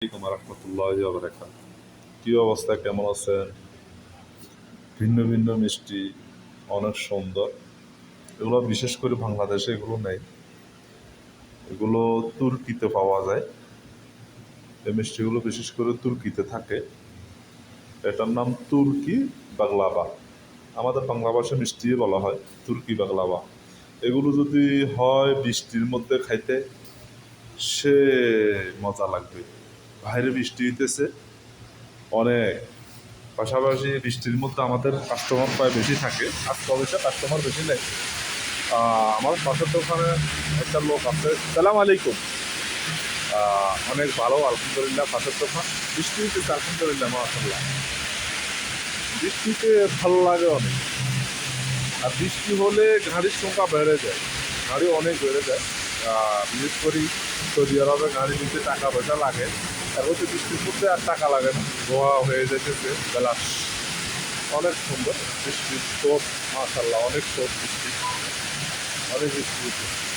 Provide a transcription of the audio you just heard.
আসসালামু আলাইকুম রহমতুল্লাহি ওয়া বারাকাতুহু। কি অবস্থা, কেমন আছেন? ভিন্ন ভিন্ন মিষ্টি, অনেক সুন্দর। এগুলো বিশেষ করে বাংলাদেশে এগুলো নেই, এগুলো তুর্কিতে পাওয়া যায়। এই মিষ্টিগুলো বিশেষ করে তুর্কিতে থাকে। এটার নাম তুর্কি বাগলাবা। আমাদের বাংলা ভাষায় মিষ্টি বলা হয় তুর্কি বাগলাবা। এগুলো যদি হয় বৃষ্টির মধ্যে খাইতে, সে মজা লাগবে। বাইরে বৃষ্টি হইতেছে অনেক, পাশাপাশি বৃষ্টির মধ্যে আমাদের কাস্টমার প্রায় বেশি থাকে। আজকে অবশ্য কাস্টমার বেশি নেই। আমার পাশের দোকানে একটা লোক আছে। সালাম আলাইকুম। অনেক ভালো, আলহামদুলিল্লাহ। পাশের দোকান বৃষ্টি হইতেছে, আলহামদুলিল্লাহ, মাশাআল্লাহ। বৃষ্টিতে ভালো লাগে অনেক। আর বৃষ্টি হলে গাড়ির সংখ্যা বেড়ে যায়, গাড়ি অনেক বেড়ে যায়। বিশেষ করে সৌদি আরবে গাড়ি নিতে টাকা পয়সা লাগে, এখন তো বৃষ্টির মধ্যে আর টাকা লাগে না, ধোয়া হয়ে যেতেছে বেলা। অনেক সুন্দর বৃষ্টির স্রোত, মাশাআল্লাহ, অনেক স্রোত বৃষ্টি, অনেক বৃষ্টি হচ্ছে।